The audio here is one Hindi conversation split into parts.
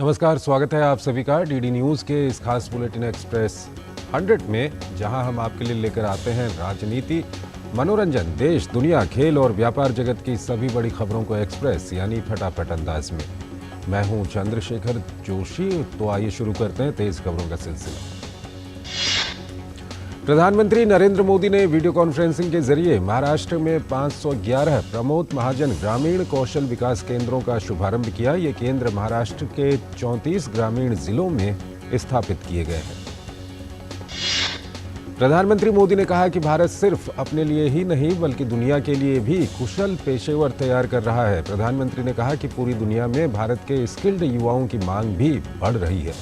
नमस्कार, स्वागत है आप सभी का डीडी न्यूज़ के इस खास बुलेटिन एक्सप्रेस 100 में, जहां हम आपके लिए लेकर आते हैं राजनीति, मनोरंजन, देश, दुनिया, खेल और व्यापार जगत की सभी बड़ी खबरों को एक्सप्रेस यानी फटाफट अंदाज में। मैं हूं चंद्रशेखर जोशी। तो आइए शुरू करते हैं तेज खबरों का सिलसिला। प्रधानमंत्री नरेंद्र मोदी ने वीडियो कॉन्फ्रेंसिंग के जरिए महाराष्ट्र में 511 प्रमोद महाजन ग्रामीण कौशल विकास केंद्रों का शुभारंभ किया। ये केंद्र महाराष्ट्र के 34 ग्रामीण जिलों में स्थापित किए गए हैं। प्रधानमंत्री मोदी ने कहा कि भारत सिर्फ अपने लिए ही नहीं बल्कि दुनिया के लिए भी कुशल पेशेवर तैयार कर रहा है। प्रधानमंत्री ने कहा कि पूरी दुनिया में भारत के स्किल्ड युवाओं की मांग भी बढ़ रही है।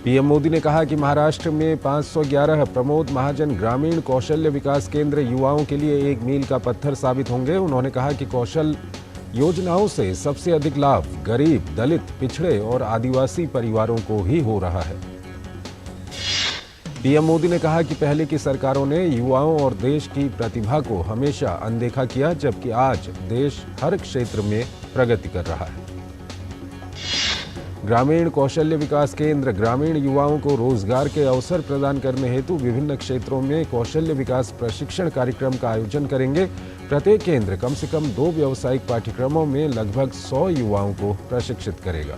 पीएम मोदी ने कहा कि महाराष्ट्र में 511 प्रमोद महाजन ग्रामीण कौशल्य विकास केंद्र युवाओं के लिए एक मील का पत्थर साबित होंगे। उन्होंने कहा कि कौशल योजनाओं से सबसे अधिक लाभ गरीब, दलित, पिछड़े और आदिवासी परिवारों को ही हो रहा है। पीएम मोदी ने कहा कि पहले की सरकारों ने युवाओं और देश की प्रतिभा को हमेशा अनदेखा किया, जबकि आज देश हर क्षेत्र में प्रगति कर रहा है। ग्रामीण कौशल्य विकास केंद्र ग्रामीण युवाओं को रोजगार के अवसर प्रदान करने हेतु विभिन्न क्षेत्रों में कौशल्य विकास प्रशिक्षण कार्यक्रम का आयोजन करेंगे। प्रत्येक केंद्र कम से कम 2 व्यावसायिक पाठ्यक्रमों में लगभग 100 युवाओं को प्रशिक्षित करेगा।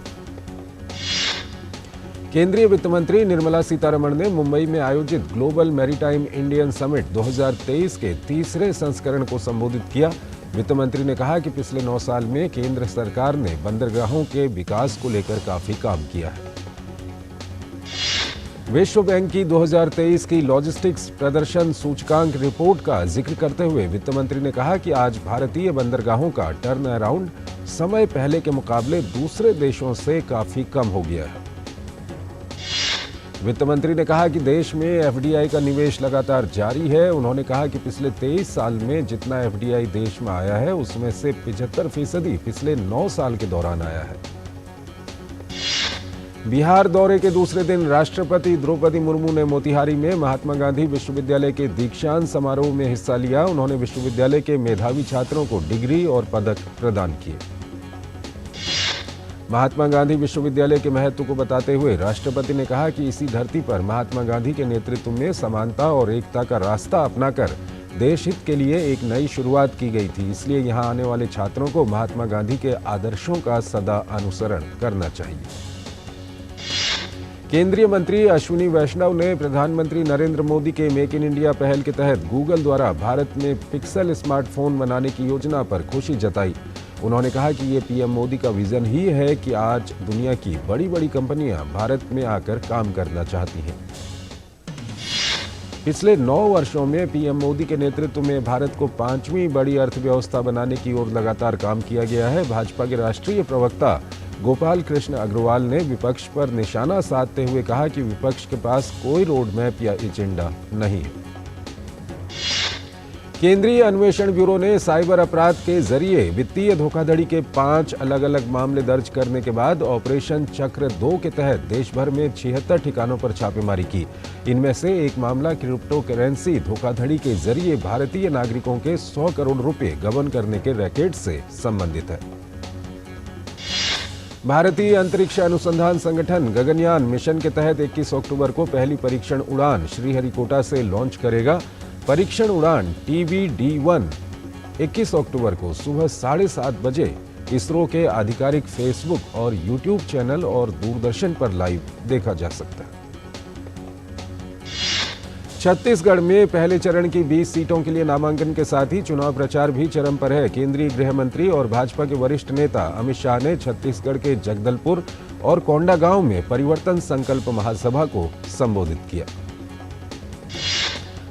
केंद्रीय वित्त मंत्री निर्मला सीतारमण ने मुंबई में आयोजित ग्लोबल मैरीटाइम इंडियन समिट 2023 के तीसरे संस्करण को संबोधित किया। वित्त मंत्री ने कहा कि पिछले 9 साल में केंद्र सरकार ने बंदरगाहों के विकास को लेकर काफी काम किया है। विश्व बैंक की 2023 की लॉजिस्टिक्स प्रदर्शन सूचकांक रिपोर्ट का जिक्र करते हुए वित्त मंत्री ने कहा कि आज भारतीय बंदरगाहों का टर्न अराउंड समय पहले के मुकाबले दूसरे देशों से काफी कम हो गया है। वित्त मंत्री ने कहा कि देश में एफडीआई का निवेश लगातार जारी है। उन्होंने कहा कि पिछले 23 साल में जितना एफडीआई देश में आया है उसमें से 75% पिछले 9 साल के दौरान आया है। बिहार दौरे के दूसरे दिन राष्ट्रपति द्रौपदी मुर्मू ने मोतिहारी में महात्मा गांधी विश्वविद्यालय के दीक्षांत समारोह में हिस्सा लिया। उन्होंने विश्वविद्यालय के मेधावी छात्रों को डिग्री और पदक प्रदान किए। महात्मा गांधी विश्वविद्यालय के महत्व को बताते हुए राष्ट्रपति ने कहा कि इसी धरती पर महात्मा गांधी के नेतृत्व में समानता और एकता का रास्ता अपनाकर देश हित के लिए एक नई शुरुआत की गई थी। इसलिए यहां आने वाले छात्रों को महात्मा गांधी के आदर्शों का सदा अनुसरण करना चाहिए। केंद्रीय मंत्री अश्विनी वैष्णव ने प्रधानमंत्री नरेंद्र मोदी के मेक इन इंडिया पहल के तहत गूगल द्वारा भारत में पिक्सल स्मार्टफोन बनाने की योजना पर खुशी जताई। उन्होंने कहा कि ये पीएम मोदी का विजन ही है कि आज दुनिया की बड़ी बड़ी कंपनियां भारत में आकर काम करना चाहती हैं। पिछले 9 वर्षों में पीएम मोदी के नेतृत्व में भारत को 5वीं बड़ी अर्थव्यवस्था बनाने की ओर लगातार काम किया गया है। भाजपा के राष्ट्रीय प्रवक्ता गोपाल कृष्ण अग्रवाल ने विपक्ष पर निशाना साधते हुए कहा कि विपक्ष के पास कोई रोड मैप या एजेंडा नहीं है। केंद्रीय अन्वेषण ब्यूरो ने साइबर अपराध के जरिए वित्तीय धोखाधड़ी के 5 अलग अलग मामले दर्ज करने के बाद ऑपरेशन चक्र 2 के तहत देश भर में 76 ठिकानों पर छापेमारी की। इनमें से एक मामला क्रिप्टो करेंसी धोखाधड़ी के जरिए भारतीय नागरिकों के 100 करोड़ रुपए गबन करने के रैकेट से संबंधित है। भारतीय अंतरिक्ष अनुसंधान संगठन गगनयान मिशन के तहत 21 अक्टूबर को पहली परीक्षण उड़ान श्रीहरिकोटा से लॉन्च करेगा। परीक्षण उड़ान TBD-1 21 अक्टूबर को सुबह 7:30 बजे इसरो के आधिकारिक फेसबुक और यूट्यूब चैनल और दूरदर्शन पर लाइव देखा जा सकता है। छत्तीसगढ़ में पहले चरण की 20 सीटों के लिए नामांकन के साथ ही चुनाव प्रचार भी चरम पर है। केंद्रीय गृह मंत्री और भाजपा के वरिष्ठ नेता अमित शाह ने छत्तीसगढ़ के जगदलपुर और कोंडागांव में परिवर्तन संकल्प महासभा को संबोधित किया।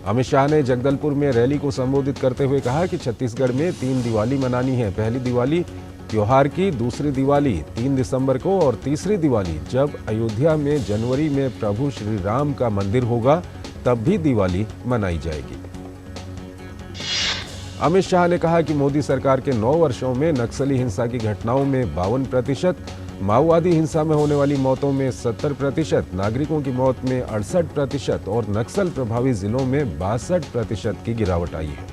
अमित शाह ने जगदलपुर में रैली को संबोधित करते हुए कहा कि छत्तीसगढ़ में 3 दिवाली मनानी है। पहली दिवाली त्योहार की, दूसरी दिवाली 3 दिसंबर को और तीसरी दिवाली जब अयोध्या में जनवरी में प्रभु श्री राम का मंदिर होगा तब भी दिवाली मनाई जाएगी। अमित शाह ने कहा कि मोदी सरकार के 9 वर्षों में नक्सली हिंसा की घटनाओं में 52%, माओवादी हिंसा में होने वाली मौतों में 70%, नागरिकों की मौत में 68% और नक्सल प्रभावित जिलों में 62% की गिरावट आई है।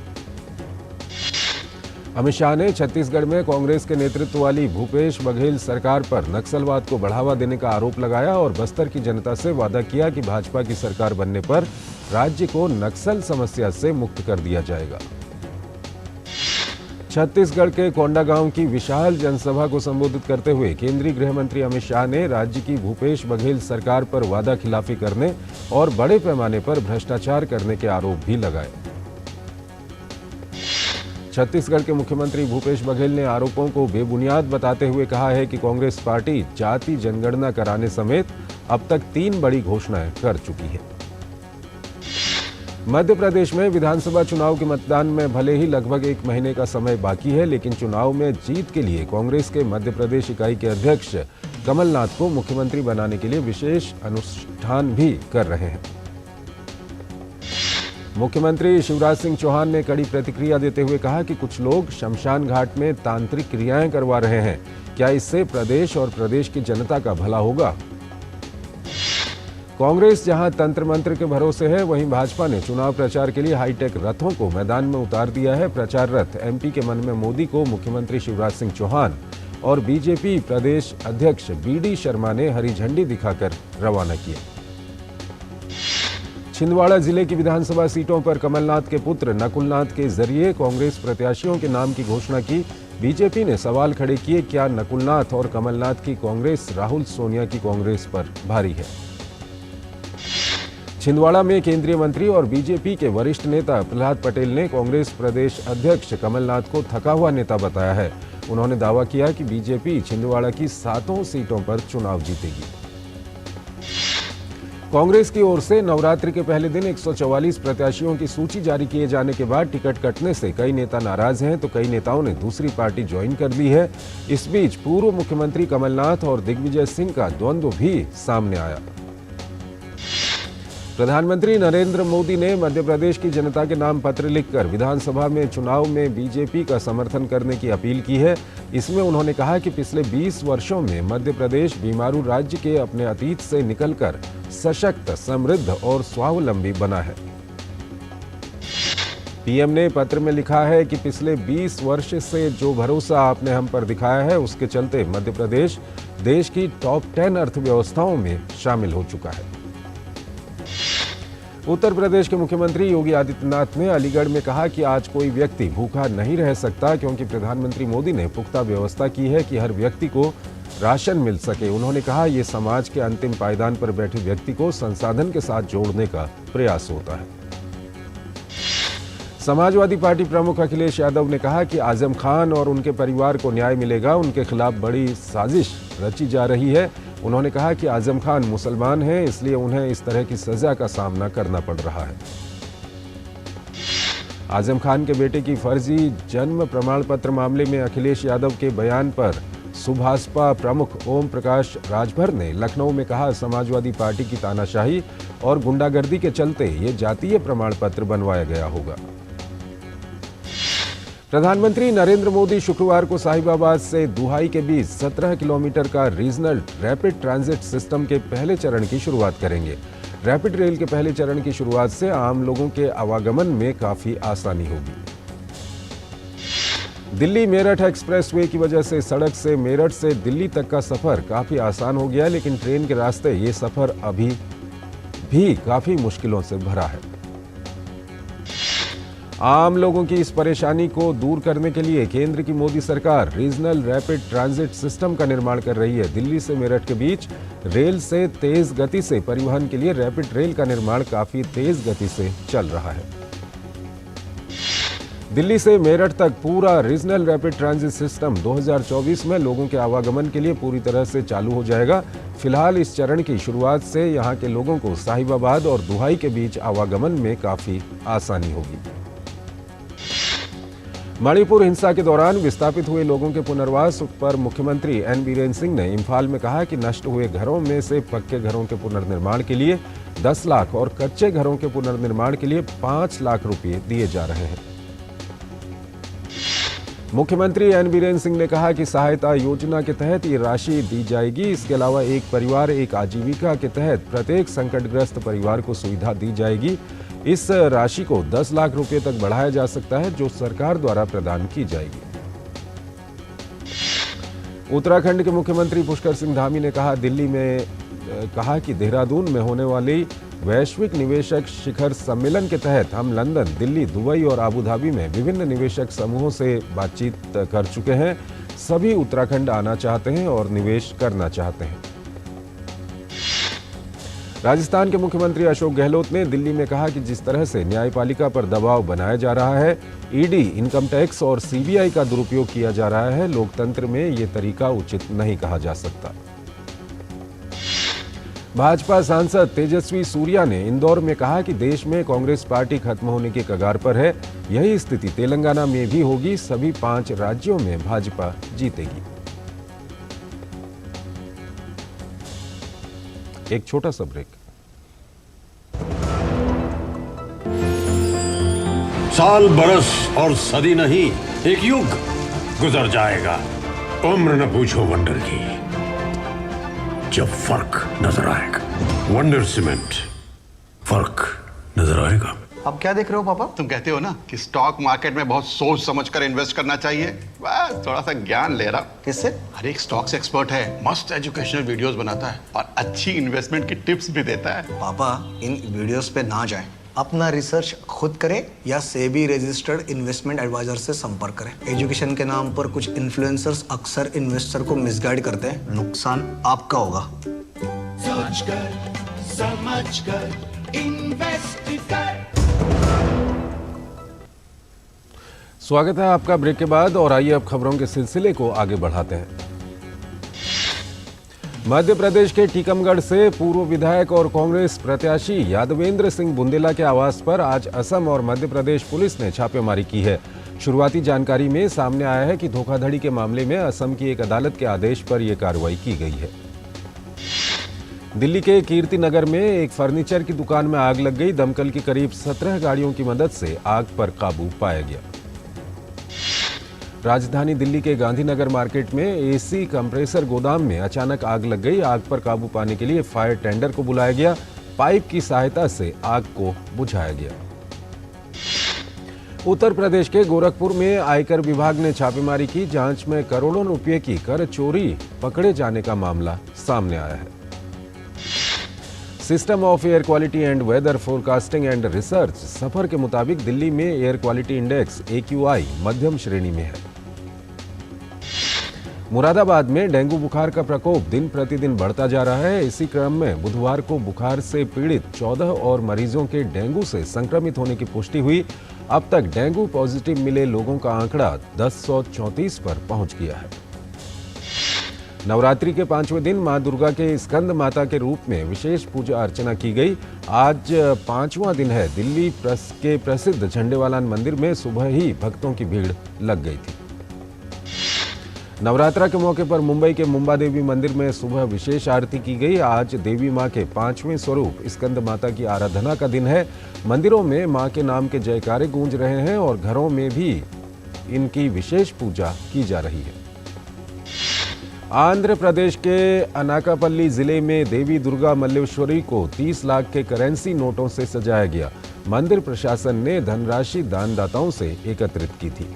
अमित शाह ने छत्तीसगढ़ में कांग्रेस के नेतृत्व वाली भूपेश बघेल सरकार पर नक्सलवाद को बढ़ावा देने का आरोप लगाया और बस्तर की जनता से वादा किया कि भाजपा की सरकार बनने पर राज्य को नक्सल समस्या से मुक्त कर दिया जाएगा। छत्तीसगढ़ के कोंडागांव की विशाल जनसभा को संबोधित करते हुए केंद्रीय गृह मंत्री अमित शाह ने राज्य की भूपेश बघेल सरकार पर वादा खिलाफी करने और बड़े पैमाने पर भ्रष्टाचार करने के आरोप भी लगाए। छत्तीसगढ़ के मुख्यमंत्री भूपेश बघेल ने आरोपों को बेबुनियाद बताते हुए कहा है कि कांग्रेस पार्टी जाति जनगणना कराने समेत अब तक 3 बड़ी घोषणाएं कर चुकी है। मध्य प्रदेश में विधानसभा चुनाव के मतदान में भले ही लगभग 1 महीने का समय बाकी है, लेकिन चुनाव में जीत के लिए कांग्रेस के मध्य प्रदेश इकाई के अध्यक्ष कमलनाथ को मुख्यमंत्री बनाने के लिए विशेष अनुष्ठान भी कर रहे हैं। मुख्यमंत्री शिवराज सिंह चौहान ने कड़ी प्रतिक्रिया देते हुए कहा कि कुछ लोग शमशान घाट में तांत्रिक क्रियाएं करवा रहे हैं। क्या इससे प्रदेश और प्रदेश की जनता का भला होगा? कांग्रेस जहां तंत्र मंत्र के भरोसे है, वहीं भाजपा ने चुनाव प्रचार के लिए हाईटेक रथों को मैदान में उतार दिया है। प्रचार रथ एमपी के मन में मोदी को मुख्यमंत्री शिवराज सिंह चौहान और बीजेपी प्रदेश अध्यक्ष बीडी शर्मा ने हरी झंडी दिखाकर रवाना किया। छिंदवाड़ा जिले की विधानसभा सीटों पर कमलनाथ के पुत्र नकुलनाथ के जरिए कांग्रेस प्रत्याशियों के नाम की घोषणा की। बीजेपी ने सवाल खड़े किए, क्या नकुलनाथ और कमलनाथ की कांग्रेस राहुल सोनिया की कांग्रेस पर भारी है? छिंदवाड़ा में केंद्रीय मंत्री और बीजेपी के वरिष्ठ नेता प्रहलाद पटेल ने कांग्रेस प्रदेश अध्यक्ष कमलनाथ को थका हुआ नेता बताया है। उन्होंने दावा किया कि बीजेपी छिंदवाड़ा की 7 सीटों पर चुनाव जीतेगी। कांग्रेस की ओर से नवरात्रि के पहले दिन 144 प्रत्याशियों की सूची जारी किए जाने के बाद टिकट कटने से कई नेता नाराज हैं, तो कई नेताओं ने दूसरी पार्टी ज्वाइन कर ली है। इस बीच पूर्व मुख्यमंत्री कमलनाथ और दिग्विजय सिंह का द्वंद्व भी सामने आया। प्रधानमंत्री नरेंद्र मोदी ने मध्य प्रदेश की जनता के नाम पत्र लिखकर विधानसभा में चुनाव में बीजेपी का समर्थन करने की अपील की है। इसमें उन्होंने कहा कि पिछले 20 वर्षों में मध्य प्रदेश बीमारू राज्य के अपने अतीत से निकलकर सशक्त, समृद्ध और स्वावलंबी बना है। पीएम ने पत्र में लिखा है कि पिछले 20 वर्ष से जो भरोसा आपने हम पर दिखाया है, उसके चलते मध्य प्रदेश देश की टॉप 10 अर्थव्यवस्थाओं में शामिल हो चुका है। उत्तर प्रदेश के मुख्यमंत्री योगी आदित्यनाथ ने अलीगढ़ में कहा कि आज कोई व्यक्ति भूखा नहीं रह सकता, क्योंकि प्रधानमंत्री मोदी ने पुख्ता व्यवस्था की है कि हर व्यक्ति को राशन मिल सके। उन्होंने कहा, ये समाज के अंतिम पायदान पर बैठे व्यक्ति को संसाधन के साथ जोड़ने का प्रयास होता है। समाजवादी पार्टी प्रमुख अखिलेश यादव ने कहा कि आजम खान और उनके परिवार को न्याय मिलेगा, उनके खिलाफ बड़ी साजिश रची जा रही है। उन्होंने कहा कि आजम खान मुसलमान हैं, इसलिए उन्हें इस तरह की सजा का सामना करना पड़ रहा है। आजम खान के बेटे की फर्जी जन्म प्रमाण पत्र मामले में अखिलेश यादव के बयान पर सुभाषपा प्रमुख ओम प्रकाश राजभर ने लखनऊ में कहा, समाजवादी पार्टी की तानाशाही और गुंडागर्दी के चलते ये जातीय प्रमाण पत्र बनवाया गया होगा। प्रधानमंत्री नरेंद्र मोदी शुक्रवार को साहिबाबाद से दुहाई के बीच 17 किलोमीटर का रीजनल रैपिड ट्रांजिट सिस्टम के पहले चरण की शुरुआत करेंगे। रैपिड रेल के पहले चरण की शुरुआत से आम लोगों के आवागमन में काफी आसानी होगी। दिल्ली मेरठ एक्सप्रेसवे की वजह से सड़क से मेरठ से दिल्ली तक का सफर काफी आसान हो गया, लेकिन ट्रेन के रास्ते ये सफर अभी भी काफी मुश्किलों से भरा है। आम लोगों की इस परेशानी को दूर करने के लिए केंद्र की मोदी सरकार रीजनल रैपिड ट्रांजिट सिस्टम का निर्माण कर रही है। दिल्ली से मेरठ के बीच रेल से तेज गति से परिवहन के लिए रैपिड रेल का निर्माण काफी तेज गति से चल रहा है। दिल्ली से मेरठ तक पूरा रीजनल रैपिड ट्रांजिट सिस्टम 2024 में लोगों के आवागमन के लिए पूरी तरह से चालू हो जाएगा। फिलहाल इस चरण की शुरुआत से यहां के लोगों को साहिबाबाद और दुहाई के बीच आवागमन में काफी आसानी होगी। मणिपुर हिंसा के दौरान विस्थापित हुए लोगों के पुनर्वास पर मुख्यमंत्री एन बीरेन सिंह ने इम्फाल में कहा कि नष्ट हुए घरों में से पक्के घरों के पुनर्निर्माण के लिए 10 लाख और कच्चे घरों के पुनर्निर्माण के लिए 5 लाख रुपए दिए जा रहे हैं। मुख्यमंत्री एन बीरेन सिंह ने कहा कि सहायता योजना के तहत ये राशि दी जाएगी। इसके अलावा एक परिवार एक आजीविका के तहत प्रत्येक संकटग्रस्त परिवार को सुविधा दी जाएगी। इस राशि को 10 लाख रुपए तक बढ़ाया जा सकता है, जो सरकार द्वारा प्रदान की जाएगी। उत्तराखंड के मुख्यमंत्री पुष्कर सिंह धामी ने कहा कि देहरादून में होने वाली वैश्विक निवेशक शिखर सम्मेलन के तहत हम लंदन, दिल्ली, दुबई और आबू धाबी में विभिन्न निवेशक समूहों से बातचीत कर चुके हैं। सभी उत्तराखंड आना चाहते हैं और निवेश करना चाहते हैं। राजस्थान के मुख्यमंत्री अशोक गहलोत ने दिल्ली में कहा कि जिस तरह से न्यायपालिका पर दबाव बनाया जा रहा है, ईडी, इनकम टैक्स और सीबीआई का दुरुपयोग किया जा रहा है, लोकतंत्र में ये तरीका उचित नहीं कहा जा सकता। भाजपा सांसद तेजस्वी सूर्या ने इंदौर में कहा कि देश में कांग्रेस पार्टी खत्म होने के कगार पर है। यही स्थिति तेलंगाना में भी होगी। सभी 5 राज्यों में भाजपा जीतेगी। एक छोटा सा ब्रेक। साल, बरस और सदी नहीं, एक युग गुजर जाएगा। उम्र न पूछो वंडर की, जब फर्क नजर आएगा। वंडर सीमेंट, फर्क नजर आएगा। अब क्या देख रहे हो पापा? तुम कहते हो ना कि स्टॉक मार्केट में बहुत सोच समझ कर इन्वेस्ट करना चाहिए। बस थोड़ा सा ज्ञान ले रहा। किससे? हर एक स्टॉक्स एक्सपर्ट है, मस्त एजुकेशनल वीडियोस बनाता है और अच्छी इन्वेस्टमेंट की टिप्स भी देता है। पापा, इन वीडियोस पे ना जाएं। अपना रिसर्च खुद करें या सेबी रजिस्टर्ड इन्वेस्टमेंट एडवाइजर से संपर्क करें। एजुकेशन के नाम पर कुछ इन्फ्लुएंसर्स अक्सर इन्वेस्टर को मिसगाइड करते हैं। नुकसान आपका होगा। सोच कर, समझ कर, इन्वेस्ट कर। स्वागत है आपका ब्रेक के बाद, और आइए अब खबरों के सिलसिले को आगे बढ़ाते हैं। मध्य प्रदेश के टीकमगढ़ से पूर्व विधायक और कांग्रेस प्रत्याशी यादवेंद्र सिंह बुंदेला के आवास पर आज असम और मध्य प्रदेश पुलिस ने छापेमारी की है। शुरुआती जानकारी में सामने आया है कि धोखाधड़ी के मामले में असम की एक अदालत के आदेश पर यह कार्रवाई की गई है। दिल्ली के कीर्ति नगर में एक फर्नीचर की दुकान में आग लग गई। दमकल की करीब 17 गाड़ियों की मदद से आग पर काबू पाया गया। राजधानी दिल्ली के गांधीनगर मार्केट में एसी कंप्रेसर गोदाम में अचानक आग लग गई। आग पर काबू पाने के लिए फायर टेंडर को बुलाया गया। पाइप की सहायता से आग को बुझाया गया। उत्तर प्रदेश के गोरखपुर में आयकर विभाग ने छापेमारी की। जांच में करोड़ों रुपए की कर चोरी पकड़े जाने का मामला सामने आया है। System of air quality and weather forecasting and research SAFAR के मुताबिक दिल्ली में एयर क्वालिटी इंडेक्स AQI मध्यम श्रेणी में है। मुरादाबाद में डेंगू बुखार का प्रकोप दिन प्रतिदिन बढ़ता जा रहा है। इसी क्रम में बुधवार को बुखार से पीड़ित 14 और मरीजों के डेंगू से संक्रमित होने की पुष्टि हुई। अब तक डेंगू पॉजिटिव मिले लोगों का आंकड़ा 1034 पर पहुंच गया है। नवरात्रि के 5वें दिन मां दुर्गा के स्कंद माता के रूप में विशेष पूजा अर्चना की गई। आज 5वां दिन है। दिल्ली के प्रसिद्ध झंडेवालान मंदिर में सुबह ही भक्तों की भीड़ लग गई थी। नवरात्रा के मौके पर मुंबई के मुंबा देवी मंदिर में सुबह विशेष आरती की गई। आज देवी मां के 5वें स्वरूप स्कंद माता की आराधना का दिन है। मंदिरों में मां के नाम के जयकारे गूंज रहे हैं और घरों में भी इनकी विशेष पूजा की जा रही है। आंध्र प्रदेश के अनाकापल्ली जिले में देवी दुर्गा मल्लेश्वरी को 30 लाख के करेंसी नोटों से सजाया गया। मंदिर प्रशासन ने धनराशि दानदाताओं से एकत्रित की थी।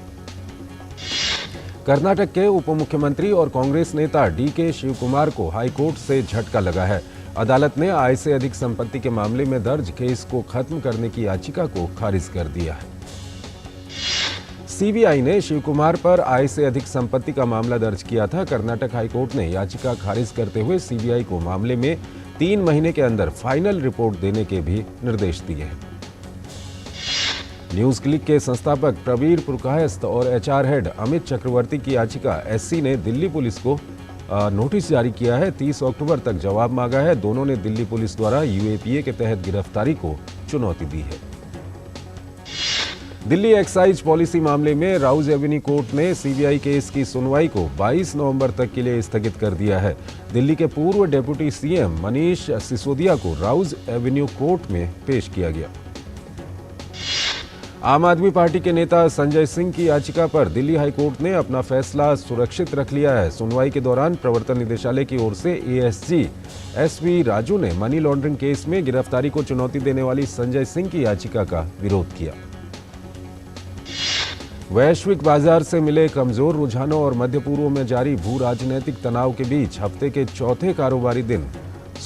कर्नाटक के उप मुख्यमंत्री और कांग्रेस नेता DK शिवकुमार को हाईकोर्ट से झटका लगा है। अदालत ने आय से अधिक संपत्ति के मामले में दर्ज केस को खत्म करने की याचिका को खारिज कर दिया है। CBI ने शिवकुमार पर आय से अधिक संपत्ति का मामला दर्ज किया था। कर्नाटक हाईकोर्ट ने याचिका खारिज करते हुए CBI को मामले में 3 महीने के अंदर फाइनल रिपोर्ट देने के भी निर्देश दिए हैं। न्यूज क्लिक के संस्थापक प्रवीर पुरकायस्थ और HR हेड अमित चक्रवर्ती की याचिका SC ने दिल्ली पुलिस को नोटिस जारी किया है। 30 अक्टूबर तक जवाब मांगा है। दोनों ने दिल्ली पुलिस द्वारा UAPA के तहत गिरफ्तारी को चुनौती दी है। दिल्ली एक्साइज पॉलिसी मामले में राउज एवेन्यू कोर्ट ने CBI केस की सुनवाई को 22 नवंबर तक के लिए स्थगित कर दिया है। दिल्ली के पूर्व डेप्यूटी CM मनीष सिसोदिया को राउज एवेन्यू कोर्ट में पेश किया गया। आम आदमी पार्टी के नेता संजय सिंह की याचिका पर दिल्ली हाईकोर्ट ने अपना फैसला सुरक्षित रख लिया है। सुनवाई के दौरान प्रवर्तन निदेशालय की ओर से एएसजी एसवी राजू ने मनी लॉन्ड्रिंग केस में गिरफ्तारी को चुनौती देने वाली संजय सिंह की याचिका का विरोध किया। वैश्विक बाजार से मिले कमजोर रुझानों और मध्य पूर्व में जारी भू राजनीतिक तनाव के बीच हफ्ते के चौथे कारोबारी दिन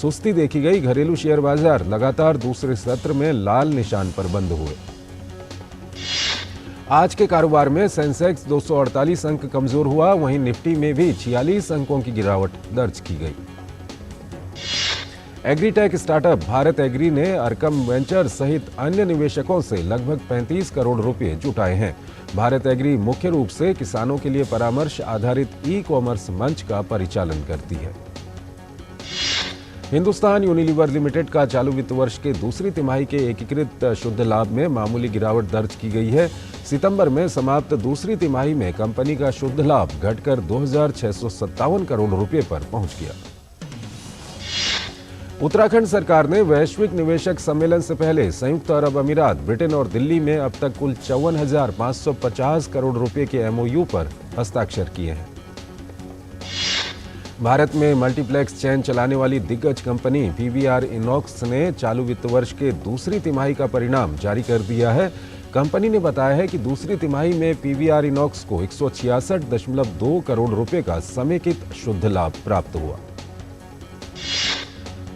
सुस्ती देखी गई। घरेलू शेयर बाजार लगातार दूसरे सत्र में लाल निशान पर बंद हुए। आज के कारोबार में सेंसेक्स 248 अंक कमजोर हुआ, वहीं निफ्टी में भी 46 अंकों की गिरावट दर्ज की गई। एग्रीटेक स्टार्टअप भारत एग्री ने अरकम वेंचर सहित अन्य निवेशकों से लगभग 35 करोड़ रुपए जुटाए हैं। भारत एग्री मुख्य रूप से किसानों के लिए परामर्श आधारित ई कॉमर्स मंच का परिचालन करती है। हिंदुस्तान यूनिलीवर लिमिटेड का चालू वित्त वर्ष के दूसरी तिमाही के एकीकृत शुद्ध लाभ में मामूली गिरावट दर्ज की गई है। सितंबर में समाप्त दूसरी तिमाही में कंपनी का शुद्ध लाभ घटकर 2,657 करोड़ रुपए पर पहुंच गया। उत्तराखंड सरकार ने वैश्विक निवेशक सम्मेलन से पहले संयुक्त अरब अमीरात, ब्रिटेन और दिल्ली में अब तक कुल 54,550 करोड़ रुपए के एमओयू पर हस्ताक्षर किए हैं। भारत में मल्टीप्लेक्स चैन चलाने वाली दिग्गज कंपनी पीवीआर इनॉक्स ने चालू वित्त वर्ष के दूसरी तिमाही का परिणाम जारी कर दिया है। कंपनी ने बताया है कि दूसरी तिमाही में पीवीआर इनॉक्स को 166.2 करोड़ रुपए का समेकित शुद्ध लाभ प्राप्त हुआ।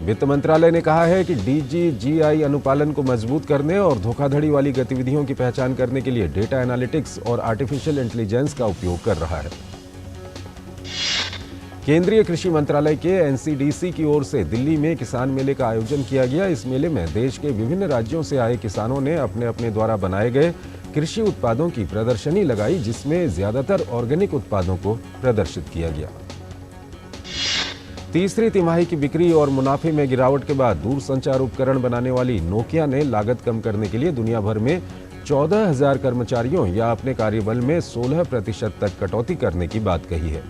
वित्त मंत्रालय ने कहा है कि डीजीजीआई अनुपालन को मजबूत करने और धोखाधड़ी वाली गतिविधियों की पहचान करने के लिए डेटा एनालिटिक्स और आर्टिफिशियल इंटेलिजेंस का उपयोग कर रहा है। केंद्रीय कृषि मंत्रालय के एनसीडीसी की ओर से दिल्ली में किसान मेले का आयोजन किया गया। इस मेले में देश के विभिन्न राज्यों से आए किसानों ने अपने अपने द्वारा बनाए गए कृषि उत्पादों की प्रदर्शनी लगाई, जिसमें ज्यादातर ऑर्गेनिक उत्पादों को प्रदर्शित किया गया। तीसरी तिमाही की बिक्री और मुनाफे में गिरावट के बाद दूरसंचार उपकरण बनाने वाली नोकिया ने लागत कम करने के लिए दुनिया भर में 14,000 कर्मचारियों या अपने कार्यबल में 16% तक कटौती करने की बात कही है।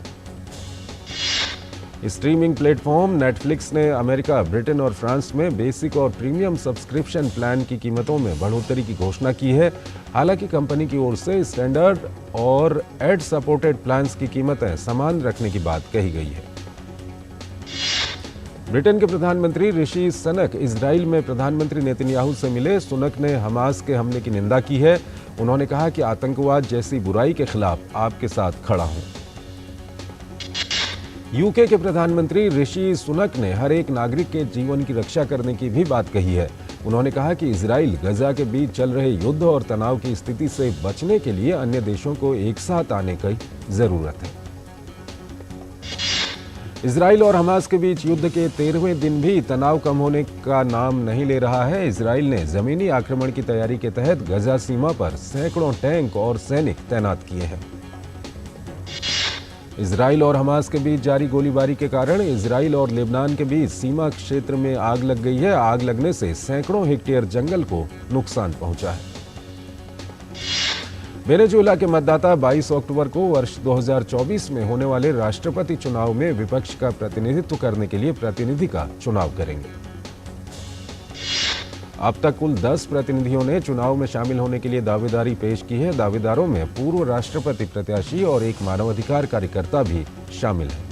स्ट्रीमिंग प्लेटफॉर्म नेटफ्लिक्स ने अमेरिका, ब्रिटेन और फ्रांस में बेसिक और प्रीमियम सब्सक्रिप्शन प्लान की कीमतों में बढ़ोतरी की घोषणा की है। हालांकि कंपनी की ओर से स्टैंडर्ड और एड सपोर्टेड प्लान्स की कीमतें समान रखने की बात कही गई है। ब्रिटेन के प्रधानमंत्री ऋषि सुनक इजराइल में प्रधानमंत्री नेतन्याहू से मिले। सुनक ने हमास के हमले की निंदा की है। उन्होंने कहा कि आतंकवाद जैसी बुराई के खिलाफ आपके साथ खड़ा हूं। यूके के प्रधानमंत्री ऋषि सुनक ने हर एक नागरिक के जीवन की रक्षा करने की भी बात कही है। उन्होंने कहा कि इजराइल गजा के बीच चल रहे युद्ध और तनाव की स्थिति से बचने के लिए अन्य देशों को एक साथ आने की जरूरत है। इजराइल और हमास के बीच युद्ध के 13वें दिन भी तनाव कम होने का नाम नहीं ले रहा है। इजराइल ने जमीनी आक्रमण की तैयारी के तहत गजा सीमा पर सैकड़ों टैंक और सैनिक तैनात किए हैं। इजराइल और हमास के बीच जारी गोलीबारी के कारण इजराइल और लेबनान के बीच सीमा क्षेत्र में आग लग गई है। आग लगने से सैकड़ों हेक्टेयर जंगल को नुकसान पहुंचा है। वेनेजुएला के मतदाता 22 अक्टूबर को वर्ष 2024 में होने वाले राष्ट्रपति चुनाव में विपक्ष का प्रतिनिधित्व करने के लिए प्रतिनिधि का चुनाव करेंगे। अब तक कुल 10 प्रतिनिधियों ने चुनाव में शामिल होने के लिए दावेदारी पेश की है। दावेदारों में पूर्व राष्ट्रपति प्रत्याशी और एक मानवाधिकार कार्यकर्ता भी शामिल है।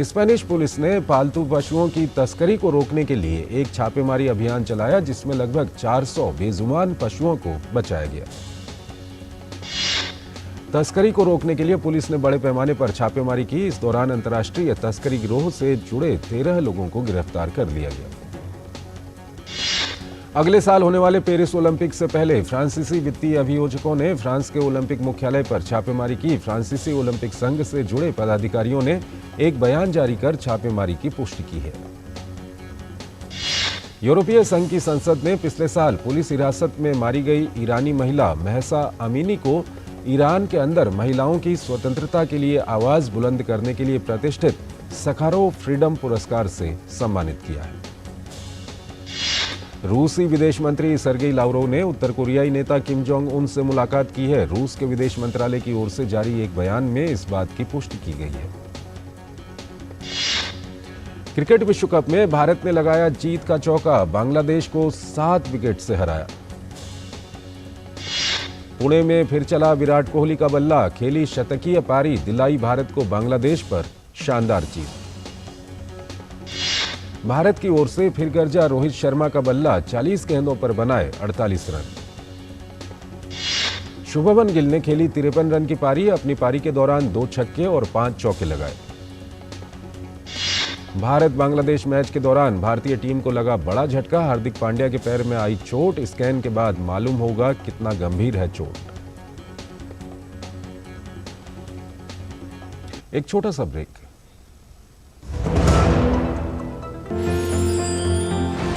स्पेनिश पुलिस ने पालतू पशुओं की तस्करी को रोकने के लिए एक छापेमारी अभियान चलाया, जिसमें लगभग 400 बेजुबान पशुओं को बचाया गया। तस्करी को रोकने के लिए पुलिस ने बड़े पैमाने पर छापेमारी की। इस दौरान अंतर्राष्ट्रीय तस्करी गिरोह से जुड़े 13 लोगों को गिरफ्तार कर लिया गया। अगले साल होने वाले पेरिस ओलंपिक से पहले फ्रांसीसी वित्तीय अभियोजकों ने फ्रांस के ओलंपिक मुख्यालय पर छापेमारी की। फ्रांसीसी ओलंपिक संघ से जुड़े पदाधिकारियों ने एक बयान जारी कर छापेमारी की पुष्टि की है। यूरोपीय संघ की संसद ने पिछले साल पुलिस हिरासत में मारी गई ईरानी महिला महसा अमीनी को ईरान के अंदर महिलाओं की स्वतंत्रता के लिए आवाज बुलंद करने के लिए प्रतिष्ठित सखारोव फ्रीडम पुरस्कार से सम्मानित किया है। रूसी विदेश मंत्री सर्गेई लावरोव ने उत्तर कोरियाई नेता किम जोंग उन से मुलाकात की है। रूस के विदेश मंत्रालय की ओर से जारी एक बयान में इस बात की पुष्टि की गई है। क्रिकेट विश्व कप में भारत ने लगाया जीत का चौका, बांग्लादेश को 7 विकेट से हराया। पुणे में फिर चला विराट कोहली का बल्ला, खेली शतकीय पारी, दिलाई भारत को बांग्लादेश पर शानदार जीत। भारत की ओर से फिर गरजा रोहित शर्मा का बल्ला, 40 गेंदों पर बनाए 48 रन। शुभमन गिल ने खेली 53 रन की पारी, अपनी पारी के दौरान 2 छक्के और 5 चौके लगाए। भारत बांग्लादेश मैच के दौरान भारतीय टीम को लगा बड़ा झटका, हार्दिक पांड्या के पैर में आई चोट, स्कैन के बाद मालूम होगा कितना गंभीर है चोट। एक छोटा सा ब्रेक।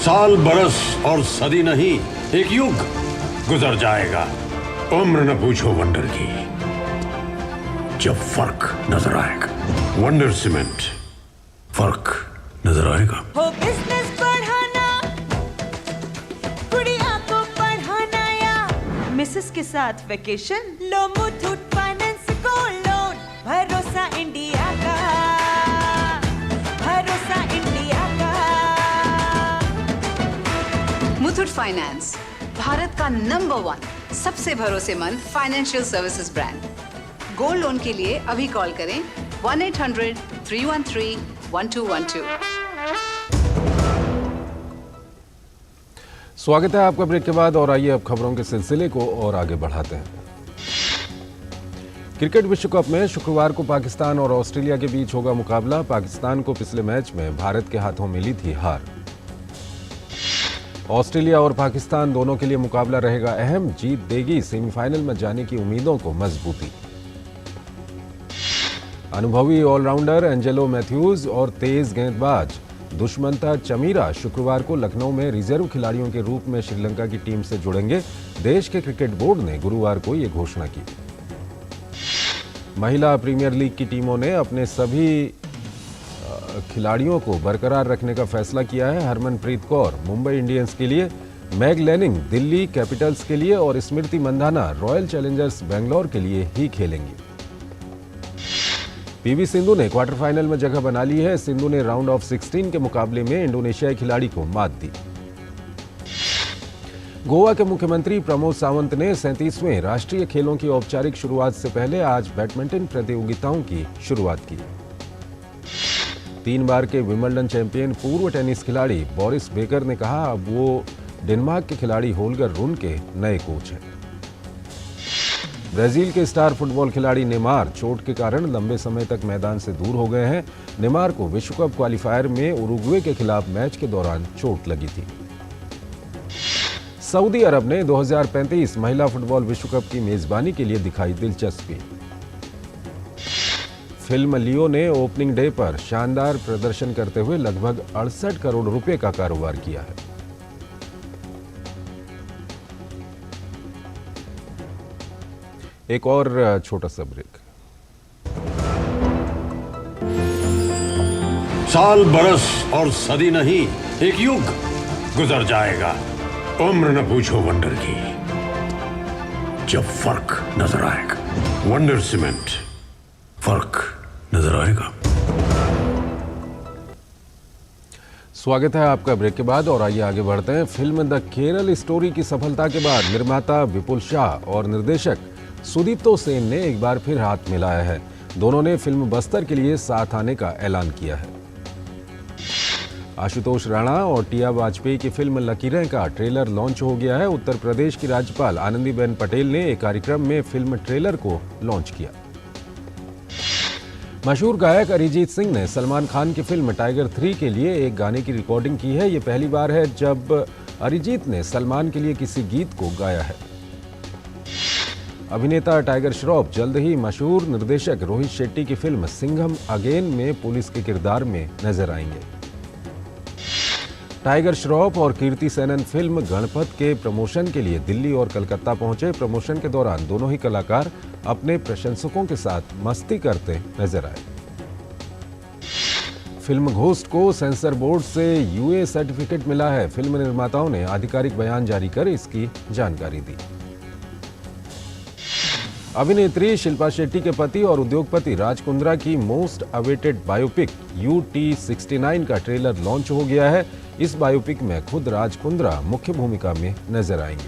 साल बरस और सदी नहीं, एक युग गुजर जाएगा। उम्र न पूछो वंडर की, जब फर्क नजर आएगा। वंडर सीमेंट, फर्क नजर आएगा। हो बिजनेस बढ़ाना, गुड़िया को पढ़ाना या मिसेस के साथ वेकेशन, लो मुथूट फाइनेंस गोल्ड लोन। भरोसा इंडिया का, भरोसा इंडिया का। मुथूट फाइनेंस, भारत का नंबर 1 सबसे भरोसेमंद financial services brand. Gold loan के लिए अभी कॉल करें 1-800-313-1212। स्वागत है आपका ब्रेक के बाद, और आइए अब खबरों के सिलसिले को और आगे बढ़ाते हैं। क्रिकेट विश्व कप में शुक्रवार को पाकिस्तान और ऑस्ट्रेलिया के बीच होगा मुकाबला। पाकिस्तान को पिछले मैच में भारत के हाथों मिली थी हार। ऑस्ट्रेलिया और पाकिस्तान दोनों के लिए मुकाबला रहेगा अहम, जीत देगी सेमीफाइनल में जाने की उम्मीदों को मजबूती। अनुभवी ऑलराउंडर एंजेलो मैथ्यूज और तेज गेंदबाज दुष्मंता चमीरा शुक्रवार को लखनऊ में रिजर्व खिलाड़ियों के रूप में श्रीलंका की टीम से जुड़ेंगे। देश के क्रिकेट बोर्ड ने गुरुवार को यह घोषणा की। महिला प्रीमियर लीग की टीमों ने अपने सभी खिलाड़ियों को बरकरार रखने का फैसला किया है। हरमनप्रीत कौर मुंबई इंडियंस के लिए, मैग लैनिंग दिल्ली कैपिटल्स के लिए और स्मृति मंधाना रॉयल चैलेंजर्स बेंगलोर के लिए ही खेलेंगी। पीवी सिंधु ने क्वार्टर फाइनल में जगह बना ली है। सिंधु ने राउंड ऑफ 16 के मुकाबले में इंडोनेशियाई खिलाड़ी को मात दी। गोवा के मुख्यमंत्री प्रमोद सावंत ने 37वें राष्ट्रीय खेलों की औपचारिक शुरुआत से पहले आज बैडमिंटन प्रतियोगिताओं की शुरुआत की। 3 बार के विंबलडन चैंपियन पूर्व टेनिस खिलाड़ी बोरिस बेकर ने कहा अब वो डेनमार्क के खिलाड़ी होल्गर रून के नए कोच हैं। ब्राजील के स्टार फुटबॉल खिलाड़ी नेमार चोट के कारण लंबे समय तक मैदान से दूर हो गए हैं। नेमार को विश्व कप क्वालिफायर में उरुग्वे के खिलाफ मैच के दौरान चोट लगी थी। सऊदी अरब ने 2035 महिला फुटबॉल विश्व कप की मेजबानी के लिए दिखाई दिलचस्पी। फिल्म लियो ने ओपनिंग डे पर शानदार प्रदर्शन करते हुए लगभग 68 करोड़ रुपए का कारोबार किया है। एक और छोटा सा ब्रेक। साल बरस और सदी नहीं, एक युग गुजर जाएगा। उम्र न पूछो वंडर की, जब फर्क नजर आएगा। वंडर सीमेंट, फर्क नजर आएगा। स्वागत है आपका ब्रेक के बाद, और आइए आगे बढ़ते हैं। फिल्म द केरल स्टोरी की सफलता के बाद निर्माता विपुल शाह और निर्देशक सुदीप्तो सेन ने एक बार फिर हाथ मिलाया है। दोनों ने फिल्म बस्तर के लिए साथ आने का ऐलान किया है। आशुतोष राणा और टिया वाजपेयी की फिल्म लकीरें का ट्रेलर लॉन्च हो गया है। उत्तर प्रदेश की राज्यपाल आनंदीबेन पटेल ने एक कार्यक्रम में फिल्म ट्रेलर को लॉन्च किया। मशहूर गायक अरिजीत सिंह ने सलमान खान की फिल्म टाइगर 3 के लिए एक गाने की रिकॉर्डिंग की है। ये पहली बार है जब अरिजीत ने सलमान के लिए किसी गीत को गाया है। अभिनेता टाइगर श्रॉफ जल्द ही मशहूर निर्देशक रोहित शेट्टी की फिल्म सिंघम अगेन में पुलिस के किरदार में नजर आएंगे। टाइगर श्रॉफ और कीर्ति सेनन फिल्म गणपत के प्रमोशन के लिए दिल्ली और कलकत्ता पहुंचे। प्रमोशन के दौरान दोनों ही कलाकार अपने प्रशंसकों के साथ मस्ती करते नजर आए। फिल्म घोस्ट को सेंसर बोर्ड से यूए सर्टिफिकेट मिला है। फिल्म निर्माताओं ने आधिकारिक बयान जारी कर इसकी जानकारी दी। अभिनेत्री शिल्पा शेट्टी के पति और उद्योगपति राज कुंद्रा की मोस्ट अवेटेड बायोपिक UT69 का ट्रेलर लॉन्च हो गया है। इस बायोपिक में खुद राज कुंद्रा मुख्य भूमिका में नजर आएंगे।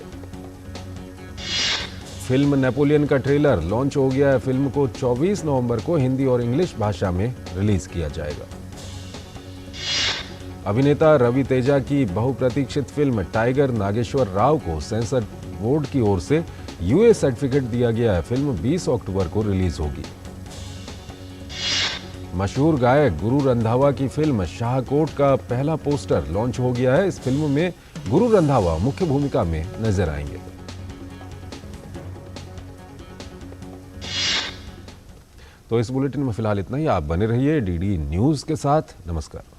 फिल्म नेपोलियन का ट्रेलर लॉन्च हो गया है। फिल्म को 24 नवंबर को हिंदी और इंग्लिश भाषा में रिलीज किया जाएगा। अभिनेता रवि तेजा की बहुप्रतीक्षित फिल्म टाइगर नागेश्वर राव को सेंसर बोर्ड की ओर से यूए सर्टिफिकेट दिया गया है। फिल्म 20 अक्टूबर को रिलीज होगी। मशहूर गायक गुरु रंधावा की फिल्म शाहकोट का पहला पोस्टर लॉन्च हो गया है। इस फिल्म में गुरु रंधावा मुख्य भूमिका में नजर आएंगे। तो इस बुलेटिन में फिलहाल इतना ही। आप बने रहिए DD न्यूज के साथ। नमस्कार।